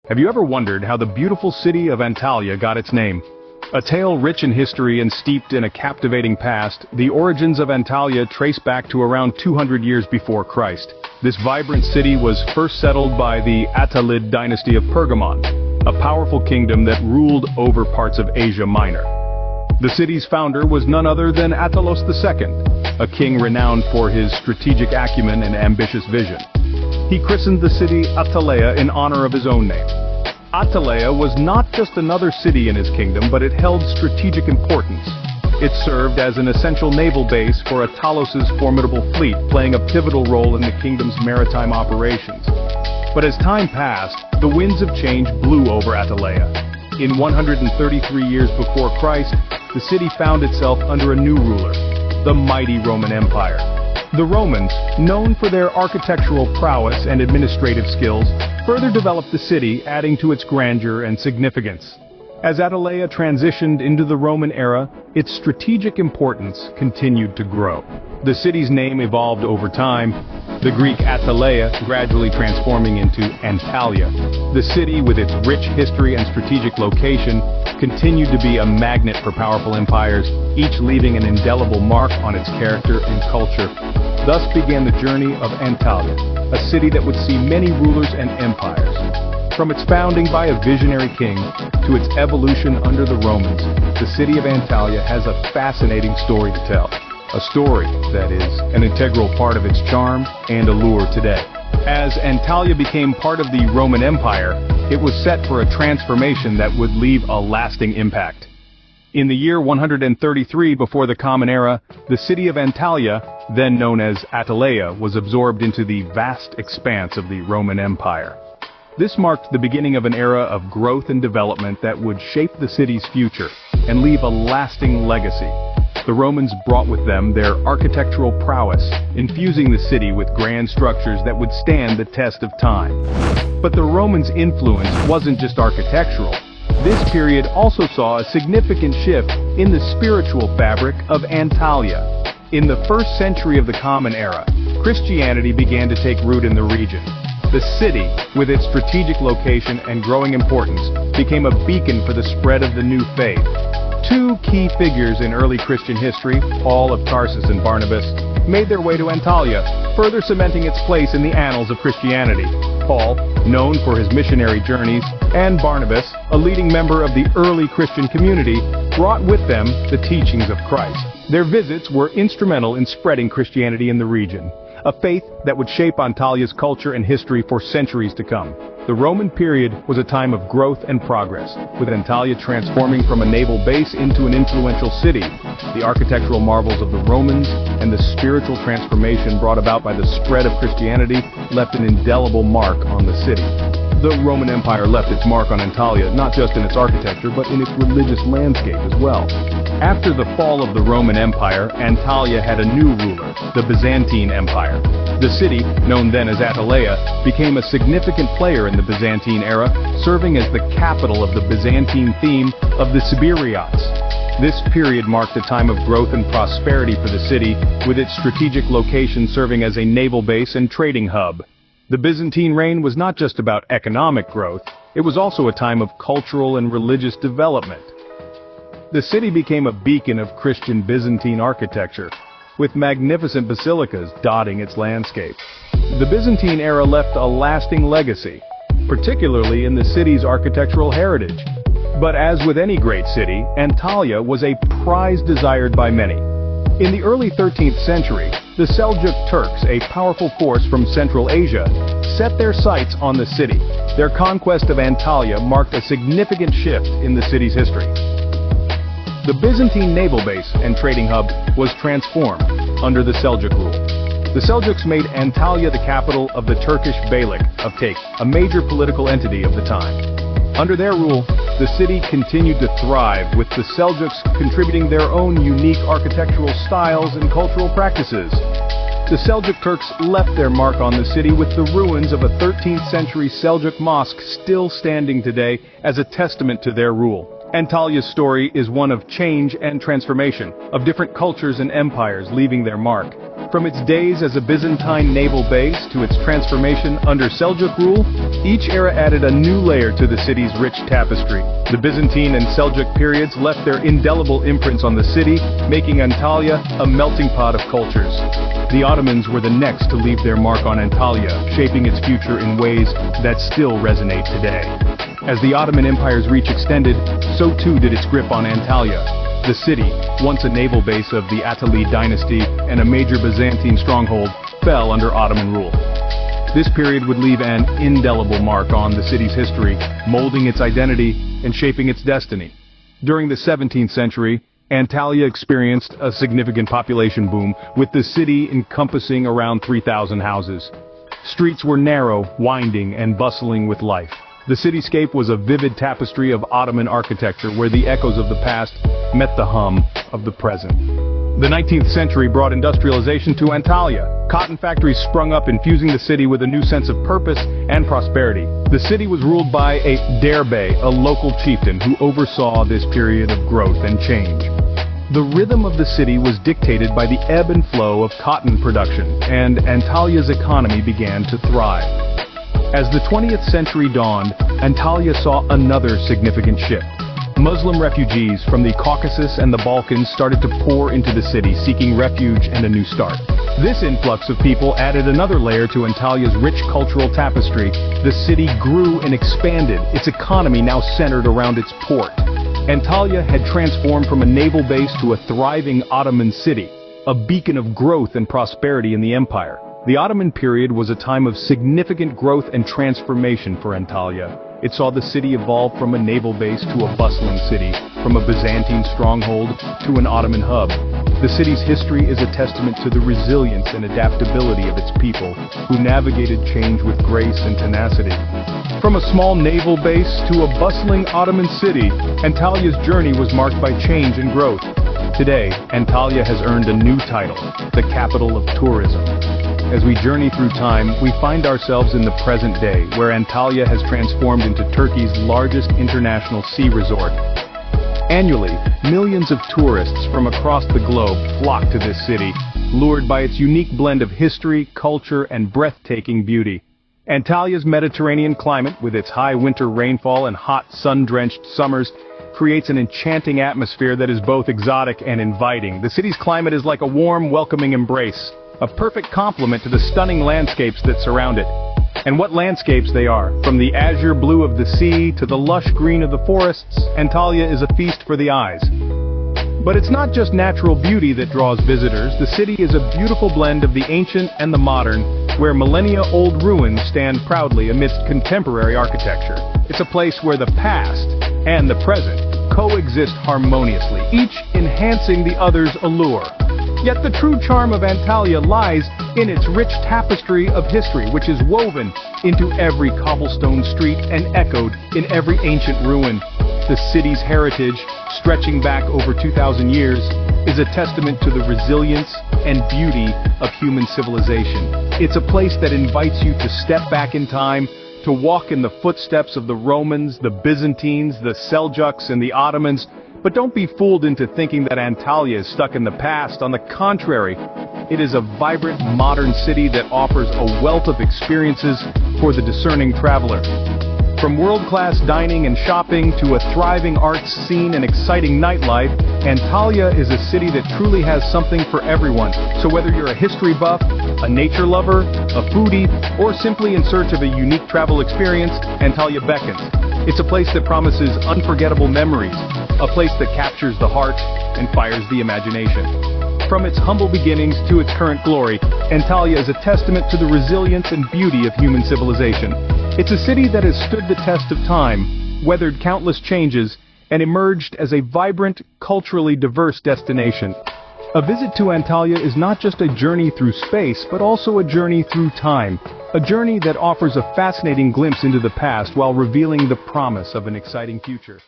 Have you ever wondered how the beautiful city of Antalya got its name? A tale rich in history and steeped in a captivating past, the origins of Antalya trace back to around 200 years before Christ. This vibrant city was first settled by the Attalid dynasty of Pergamon, a powerful kingdom that ruled over parts of Asia Minor. The city's founder was none other than Attalos II, a king renowned for his strategic acumen and ambitious vision. He christened the city Antalya in honor of his own name. Antalya was not just another city in his kingdom, but it held strategic importance. It served as an essential naval base for Attalos's formidable fleet, playing a pivotal role in the kingdom's maritime operations. But as time passed, the winds of change blew over Antalya. In 133 years before Christ, the city found itself under a new ruler, the mighty Roman Empire. The Romans, known for their architectural prowess and administrative skills, further developed the city, adding to its grandeur and significance. As Antalya transitioned into the Roman era, its strategic importance continued to grow. The city's name evolved over time, the Greek Attalia gradually transforming into Antalya. The city, with its rich history and strategic location, continued to be a magnet for powerful empires, each leaving an indelible mark on its character and culture. Thus began the journey of Antalya, a city that would see many rulers and empires. From its founding by a visionary king to its evolution under the Romans, the city of Antalya has a fascinating story to tell. A story that is an integral part of its charm and allure today. As Antalya became part of the Roman Empire, it was set for a transformation that would leave a lasting impact. In the year 133 before the Common Era, the city of Antalya, then known as Antalya, was absorbed into the vast expanse of the Roman Empire. This marked the beginning of an era of growth and development that would shape the city's future and leave a lasting legacy. The Romans brought with them their architectural prowess, infusing the city with grand structures that would stand the test of time. But the Romans' influence wasn't just architectural. This period also saw a significant shift in the spiritual fabric of Antalya. In the first century of the Common Era, Christianity began to take root in the region. The city, with its strategic location and growing importance, became a beacon for the spread of the new faith. Two key figures in early Christian history, Paul of Tarsus and Barnabas, made their way to Antalya, further cementing its place in the annals of Christianity. Paul, known for his missionary journeys, and Barnabas, a leading member of the early Christian community, brought with them the teachings of Christ. Their visits were instrumental in spreading Christianity in the region, a faith that would shape Antalya's culture and history for centuries to come. The Roman period was a time of growth and progress, with Antalya transforming from a naval base into an influential city. The architectural marvels of the Romans and the spiritual transformation brought about by the spread of Christianity left an indelible mark on the city. The Roman Empire left its mark on Antalya not just in its architecture, but in its religious landscape as well. After the fall of the Roman Empire, Antalya had a new ruler, the Byzantine Empire. The city, known then as Antalya, became a significant player in the Byzantine era, serving as the capital of the Byzantine theme of the Siberiads. This period marked a time of growth and prosperity for the city, with its strategic location serving as a naval base and trading hub. The Byzantine reign was not just about economic growth, it was also a time of cultural and religious development. The city became a beacon of Christian Byzantine architecture, with magnificent basilicas dotting its landscape. The Byzantine era left a lasting legacy, particularly in the city's architectural heritage. But as with any great city, Antalya was a prize desired by many. In the early 13th century, the Seljuk Turks, a powerful force from Central Asia, set their sights on the city. Their conquest of Antalya marked a significant shift in the city's history. The Byzantine naval base and trading hub was transformed under the Seljuk rule. The Seljuks made Antalya the capital of the Turkish Beylik of Take, a major political entity of the time. Under their rule, the city continued to thrive, with the Seljuks contributing their own unique architectural styles and cultural practices. The Seljuk Turks left their mark on the city, with the ruins of a 13th century Seljuk mosque still standing today as a testament to their rule. Antalya's story is one of change and transformation, of different cultures and empires leaving their mark. From its days as a Byzantine naval base to its transformation under Seljuk rule, each era added a new layer to the city's rich tapestry. The Byzantine and Seljuk periods left their indelible imprints on the city, making Antalya a melting pot of cultures. The Ottomans were the next to leave their mark on Antalya, shaping its future in ways that still resonate today. As the Ottoman Empire's reach extended, so too did its grip on Antalya. The city, once a naval base of the Attalid dynasty and a major Byzantine stronghold, fell under Ottoman rule. This period would leave an indelible mark on the city's history, molding its identity and shaping its destiny. During the 17th century, Antalya experienced a significant population boom, with the city encompassing around 3,000 houses. Streets were narrow, winding, and bustling with life. The cityscape was a vivid tapestry of Ottoman architecture where the echoes of the past met the hum of the present. The 19th century brought industrialization to Antalya. Cotton factories sprung up, infusing the city with a new sense of purpose and prosperity. The city was ruled by a derbey, a local chieftain who oversaw this period of growth and change. The rhythm of the city was dictated by the ebb and flow of cotton production, and Antalya's economy began to thrive. As the 20th century dawned, Antalya saw another significant shift. Muslim refugees from the Caucasus and the Balkans started to pour into the city, seeking refuge and a new start. This influx of people added another layer to Antalya's rich cultural tapestry. The city grew and expanded, its economy now centered around its port. Antalya had transformed from a naval base to a thriving Ottoman city, a beacon of growth and prosperity in the empire. The Ottoman period was a time of significant growth and transformation for Antalya. It saw the city evolve from a naval base to a bustling city, from a Byzantine stronghold to an Ottoman hub. The city's history is a testament to the resilience and adaptability of its people, who navigated change with grace and tenacity. From a small naval base to a bustling Ottoman city, Antalya's journey was marked by change and growth. Today, Antalya has earned a new title, the capital of tourism. As we journey through time, we find ourselves in the present day, where Antalya has transformed into Turkey's largest international sea resort. Annually, millions of tourists from across the globe flock to this city, lured by its unique blend of history, culture, and breathtaking beauty. Antalya's Mediterranean climate, with its high winter rainfall and hot, sun-drenched summers, creates an enchanting atmosphere that is both exotic and inviting. The city's climate is like a warm, welcoming embrace, a perfect complement to the stunning landscapes that surround it. And what landscapes they are! From the azure blue of the sea to the lush green of the forests, Antalya is a feast for the eyes. But it's not just natural beauty that draws visitors. The city is a beautiful blend of the ancient and the modern, where millennia-old ruins stand proudly amidst contemporary architecture. It's a place where the past and the present coexist harmoniously, each enhancing the other's allure. Yet the true charm of Antalya lies in its rich tapestry of history, which is woven into every cobblestone street and echoed in every ancient ruin. The city's heritage, stretching back over 2,000 years, is a testament to the resilience and beauty of human civilization. It's a place that invites you to step back in time, to walk in the footsteps of the Romans, the Byzantines, the Seljuks, and the Ottomans. But don't be fooled into thinking that Antalya is stuck in the past. On the contrary, it is a vibrant, modern city that offers a wealth of experiences for the discerning traveler. From world-class dining and shopping to a thriving arts scene and exciting nightlife, Antalya is a city that truly has something for everyone. So whether you're a history buff, a nature lover, a foodie, or simply in search of a unique travel experience, Antalya beckons. It's a place that promises unforgettable memories, a place that captures the heart and fires the imagination. From its humble beginnings to its current glory, Antalya is a testament to the resilience and beauty of human civilization. It's a city that has stood the test of time, weathered countless changes, and emerged as a vibrant, culturally diverse destination. A visit to Antalya is not just a journey through space, but also a journey through time. A journey that offers a fascinating glimpse into the past while revealing the promise of an exciting future.